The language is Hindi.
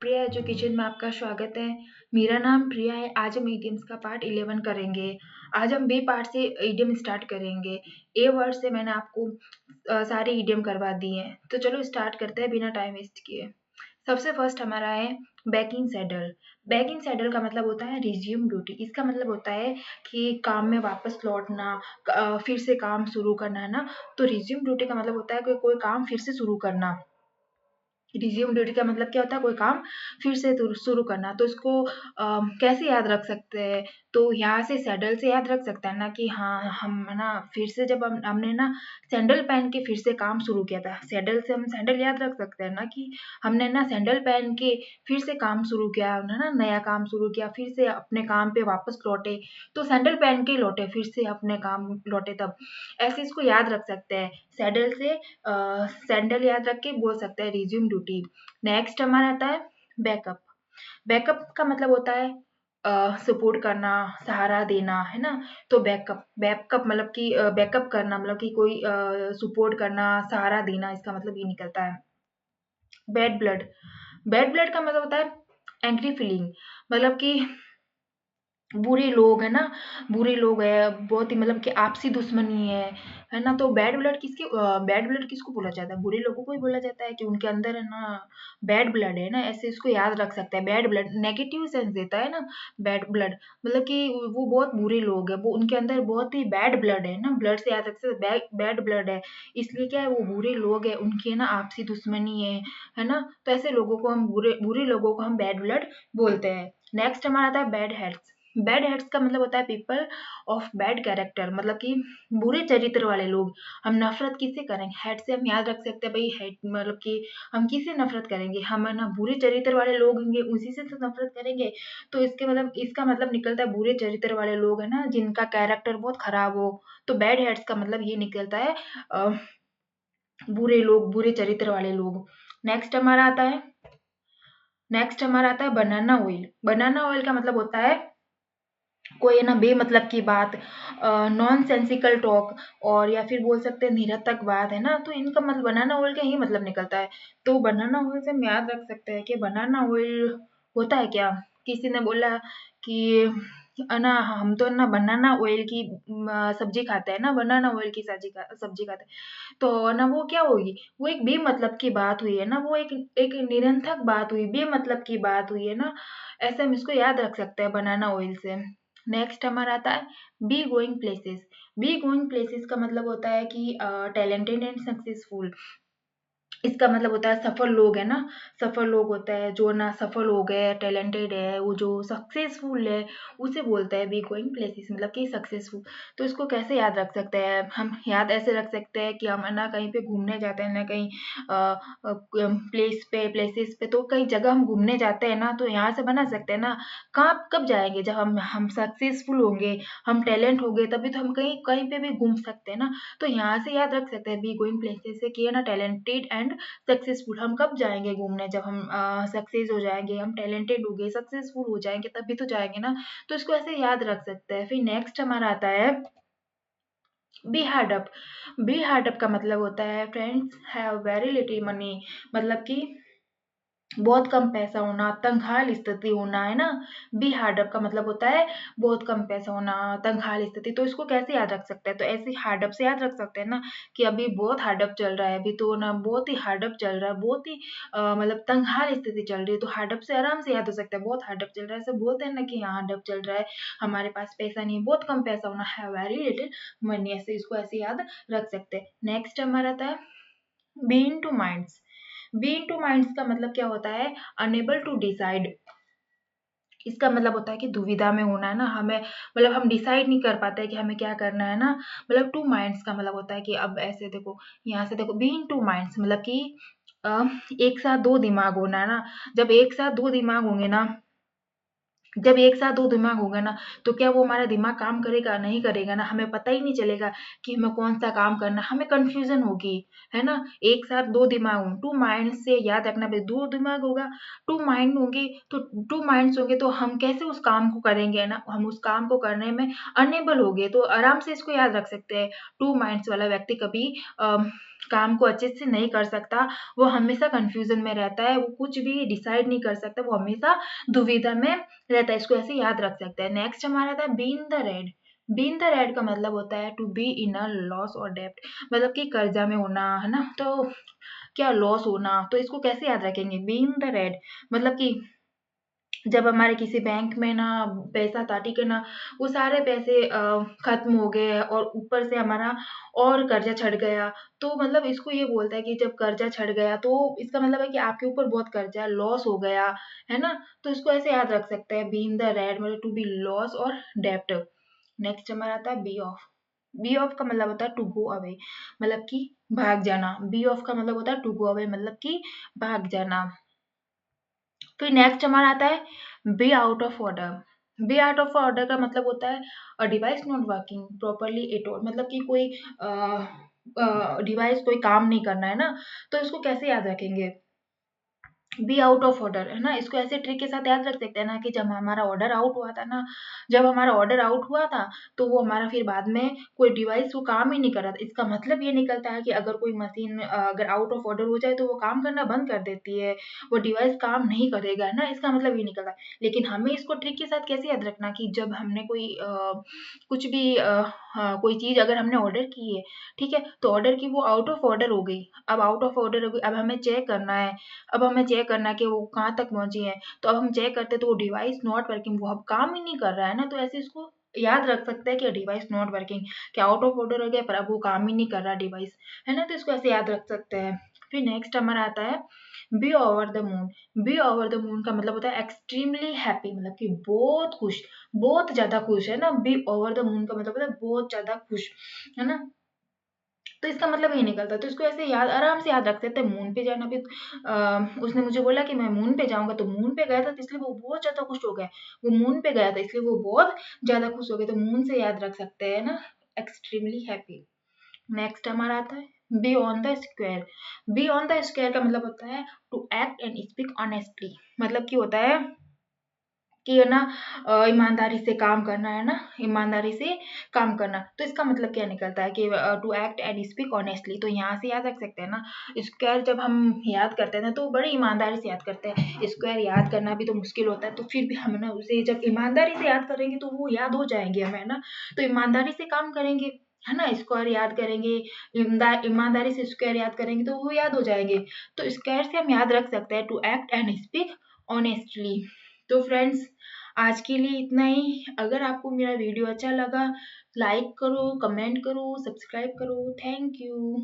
प्रिया एजुकेशन में आपका स्वागत है। मेरा नाम प्रिया है। आज हम इडियम्स का पार्ट 11 करेंगे। आज हम बी पार्ट से इडियम स्टार्ट करेंगे। ए वर्ड से मैंने आपको सारे इडियम करवा दिए हैं। तो चलो स्टार्ट करते हैं बिना टाइम वेस्ट किए। सबसे फर्स्ट हमारा है back in saddle. Back in saddle का मतलब होता है रिज्यूम ड्यूटी। इसका मतलब होता है कि काम में वापस लौटना, फिर से काम शुरू करना, है ना। तो रिज्यूम ड्यूटी का मतलब होता है कि कोई काम फिर से शुरू करना। रिज्यूम ड्यूटी का मतलब क्या होता है? कोई काम फिर से शुरू करना। तो इसको कैसे याद रख सकते हैं? तो यहाँ से सैडल से याद रख सकते हैं ना कि हाँ हम ना फिर से जब हमने ना सैंडल पहन के फिर से काम शुरू किया था। सैडल से हम सैंडल याद रख सकते हैं ना कि हमने ना सैंडल पहन के फिर से काम शुरू किया, है ना, नया काम शुरू किया, फिर से अपने काम पे वापस लौटे। तो सैंडल पहन के ही लौटे, फिर से अपने काम लौटे तब। ऐसे इसको याद रख सकते हैं। सैडल से सैंडल याद रख के बोल सकते हैं रिज्यूम ड्यूटी। नेक्स्ट हमारा आता है बैकअप। बैकअप का मतलब होता है सपोर्ट करना, सहारा देना, है ना। तो बैकअप बैकअप मतलब कि बैकअप करना मतलब कि कोई सपोर्ट करना, सहारा देना, इसका मतलब ये निकलता है। Bad blood. बैड ब्लड का मतलब होता है एंग्री फीलिंग, मतलब कि बुरे लोग, है ना, बुरे लोग है, बहुत ही मतलब कि आपसी दुश्मनी है ना। तो बैड ब्लड किसको बोला जाता है? बुरे लोगों को ही बोला जाता है कि उनके अंदर, है ना, बैड ब्लड है ना। ऐसे इसको याद रख सकते हैं। बैड ब्लड नेगेटिव सेंस देता है ना। बैड ब्लड मतलब कि वो बहुत बुरे लोग है, वो उनके अंदर बहुत ही बैड ब्लड है ना। ब्लड से याद रख सकते हैं बैड ब्लड है, इसलिए क्या है, वो बुरे लोग है, उनकी है ना आपसी दुश्मनी है ना। तो ऐसे लोगों को हम बुरे बुरे लोगों को हम बैड ब्लड बोलते हैं। नेक्स्ट हमारा आता है बैड हेड्स। बैड हेड्स का मतलब होता है पीपल ऑफ बैड कैरेक्टर, मतलब कि बुरे चरित्र वाले लोग। हम नफरत किससे करेंगे? हेड से हम याद रख सकते हैं भाई, हेड मतलब कि हम किससे नफरत करेंगे? हम, है ना, बुरे चरित्र वाले लोग होंगे, उसी से तो नफरत करेंगे। तो इसका मतलब निकलता है बुरे चरित्र वाले लोग, है ना, जिनका कैरेक्टर बहुत खराब हो। तो बैड हेड्स का मतलब ये निकलता है अ, बुरे लोग, बुरे चरित्र वाले लोग। नेक्स्ट हमारा आता है बनाना ऑयल। बनाना ऑयल का मतलब होता है कोई, है ना, बेमतलब की बात, नॉन सेंसिकल टॉक, और या फिर बोल सकते हैं निरर्थक बात, है ना। तो इनका मतलब बनाना ऑयल का ही मतलब निकलता है। तो बनाना ऑयल से हम याद रख सकते हैं कि बनाना ऑयल होता है क्या। किसी ने बोला कि ना हम तो ना बनाना ऑयल की सब्जी खाते हैं ना, बनाना ऑयल की सब्जी खाते हैं। तो ना वो क्या होगी, वो एक बेमतलब की बात हुई है ना, वो एक एक निरर्थक बात हुई, बेमतलब की बात हुई है ना। ऐसे हम इसको याद रख सकते हैं बनाना ऑयल से। नेक्स्ट हमारा आता है be going places. Be going places का मतलब होता है कि टैलेंटेड एंड सक्सेसफुल। इसका मतलब होता है सफल लोग, है ना। सफल लोग होता है जो ना सफल हो गए, टैलेंटेड है, वो जो सक्सेसफुल है, उसे बोलते हैं बी गोइंग प्लेसेस, मतलब कि सक्सेसफुल। तो इसको कैसे याद रख सकते हैं हम? याद ऐसे रख सकते हैं कि हम, है ना, कहीं पे घूमने जाते हैं ना, कहीं प्लेसेस पे, तो कई जगह हम घूमने जाते हैं ना, तो यहाँ से बना सकते हैं ना। कहाँ कब जाएंगे? जब हम सक्सेसफुल होंगे, हम टैलेंट होंगे, तभी तो हम कहीं कहीं पे भी घूम सकते हैं ना। तो यहाँ से याद रख सकते हैं बी गोइंग प्लेसेस से कि, है ना, टैलेंटेड एंड सक्सेसफुल। हम कब जाएंगे घूमने? जब हम सक्सेस हो जाएंगे, हम टैलेंटेड हो गए, सक्सेसफुल हो जाएंगे, तभी तो जाएंगे ना। तो इसको ऐसे याद रख सकते हैं। फिर नेक्स्ट हमारा आता है be hard up. Be hard up का मतलब होता है friends have very little money, मतलब कि बहुत कम पैसा होना, तंगहाल स्थिति होना, है ना। बी हार्ड अप का मतलब होता है बहुत कम पैसा होना, तंगहाल स्थिति। तो इसको कैसे याद रख सकते हैं? तो ऐसे हार्ड अप से याद रख सकते हैं ना कि अभी बहुत हार्ड अप चल रहा है, अभी तो ना बहुत ही हार्ड अप चल रहा है, बहुत ही मतलब तंगहाल स्थिति चल रही है। तो हार्ड अप से आराम से याद हो सकता है, बहुत हार्ड अप चल रहा है। ऐसे बोलते हैं ना कि यहाँ हार्ड अप चल रहा है, हमारे पास पैसा नहीं है, बहुत कम पैसा होना है, वेरी लिटिल मनी। ऐसे इसको ऐसे याद रख सकते हैं। नेक्स्ट हमारा आता है be in two minds. Be in two minds का मतलब क्या होता है? Unable to decide. इसका मतलब होता है कि दुविधा में होना, है ना, हमें मतलब हम डिसाइड नहीं कर पाते कि हमें क्या करना है ना। मतलब टू माइंड्स का मतलब होता है कि अब ऐसे देखो, यहाँ से देखो, बी इन टू माइंड्स मतलब कि अ, एक साथ दो दिमाग होना, है ना। जब एक साथ दो दिमाग होंगे ना, जब एक साथ दो दिमाग होगा ना, तो क्या वो हमारा दिमाग काम करेगा? नहीं करेगा ना। हमें पता ही नहीं चलेगा कि हमें कौन सा काम करना, हमें कंफ्यूजन होगी, है ना। एक साथ दो दिमाग होंगे, टू माइंड से याद रखना भाई, दो दिमाग होगा, टू माइंड होंगे, तो टू माइंड्स होंगे, तो हम कैसे उस काम को करेंगे, है ना। हम उस काम को करने में अनेबल हो गए, तो आराम से इसको याद रख सकते हैं। टू माइंड्स वाला व्यक्ति कभी काम को अच्छे से नहीं कर सकता, वो हमेशा कंफ्यूजन में रहता है, वो कुछ भी डिसाइड नहीं कर सकता, वो हमेशा दुविधा में रहता है। इसको ऐसे याद रख सकते हैं। नेक्स्ट हमारा था be in the red. Be in the red का मतलब होता है to be in a loss और डेब्ट, मतलब कि कर्जा में होना, है ना। तो क्या लॉस होना, तो इसको कैसे याद रखेंगे? बी इन द रेड मतलब कि जब हमारे किसी बैंक में ना पैसा था, ठीक है ना, वो सारे पैसे खत्म हो गए और ऊपर से हमारा और कर्जा चढ़ गया, तो मतलब इसको ये बोलता है कि जब कर्जा चढ़ गया तो इसका मतलब है कि आपके ऊपर बहुत कर्जा है, लॉस हो गया, है ना। तो इसको ऐसे याद रख सकते हैं, बी इन द रेड मतलब टू बी लॉस और डेप्ट। नेक्स्ट हमारा आता है बी ऑफ। बी ऑफ का मतलब होता है टू गो अवे, मतलब कि भाग जाना। बी ऑफ का मतलब होता है टू गो अवे, मतलब कि भाग जाना। फिर नेक्स्ट हमारा आता है be out of order. Be out of order का मतलब होता है a device not working properly at all, मतलब कि कोई डिवाइस कोई काम नहीं करना है ना। तो इसको कैसे याद रखेंगे? बी आउट ऑफ ऑर्डर, है ना। इसको ऐसे ट्रिक के साथ याद रख सकते हैं ना कि जब हमारा ऑर्डर आउट हुआ था ना, जब हमारा ऑर्डर आउट हुआ था तो वो हमारा फिर बाद में कोई डिवाइस वो काम ही नहीं कर रहा था। इसका मतलब ये निकलता है कि अगर कोई मशीन अगर आउट ऑफ ऑर्डर हो जाए तो वो काम करना बंद कर देती है, वो डिवाइस काम नहीं करेगा, है ना। इसका मतलब ये निकलता है। लेकिन हमें इसको ट्रिक के साथ कैसे याद रखना कि जब हमने कोई कुछ भी हाँ, कोई चीज़ अगर हमने ऑर्डर की है, ठीक है, तो ऑर्डर की वो आउट ऑफ ऑर्डर हो गई, अब आउट ऑफ ऑर्डर हो गई, अब हमें चेक करना है, अब हमें चेक करना है कि वो कहाँ तक पहुँची है। तो अब हम चेक करते हैं तो वो डिवाइस नॉट वर्किंग, वो अब काम ही नहीं कर रहा है ना। तो ऐसे इसको याद रख सकते हैं कि डिवाइस नॉट वर्किंग, कि आउट ऑफ ऑर्डर हो गया पर अब वो काम ही नहीं कर रहा डिवाइस, है ना। तो इसको ऐसे याद रख सकते हैं। फिर नेक्स्ट हमारा आता है be over the moon. Be over the moon का मतलब होता है एक्सट्रीमली हैप्पी, मतलब कि बहुत खुश, बहुत ज्यादा खुश, है ना। बी ओवर द मून का मतलब होता है बहुत ज्यादा खुश, है ना। तो इसका मतलब ये निकलता है। तो इसको ऐसे याद आराम से याद रख सकते हैं। मून पे जाना भी उसने मुझे बोला कि मैं मून पे जाऊंगा, तो मून पे गया था तो इसलिए वो बहुत ज्यादा खुश हो गया। वो मून पे गया था इसलिए वो बहुत ज्यादा खुश हो गए, तो मून से याद रख सकते हैं ना, एक्सट्रीमली हैप्पी। नेक्स्ट हमारा आता है be on the square. Be on the square का मतलब होता है to act and speak honestly, मतलब कि होता है कि है ना ईमानदारी से काम करना, है ना, ईमानदारी से काम करना। तो इसका मतलब क्या निकलता है कि to act and speak honestly. तो यहाँ से याद रख सकते हैं ना, स्क्वायर जब हम याद करते हैं ना तो बड़ी ईमानदारी से याद करते हैं। स्क्वायर याद करना भी तो मुश्किल होता है, तो फिर भी हम ना उसे जब ईमानदारी से याद करेंगे तो वो याद हो जाएंगे हमें, है ना। तो ईमानदारी से काम करेंगे, है ना, स्क्वायर याद करेंगे, ईमानदारी से स्क्वायर याद करेंगे तो वो याद हो जाएंगे। तो स्क्वायर से हम याद रख सकते हैं to act and speak honestly. तो फ्रेंड्स, आज के लिए इतना ही। अगर आपको मेरा वीडियो अच्छा लगा, लाइक करो, कमेंट करो, सब्सक्राइब करो। Thank you.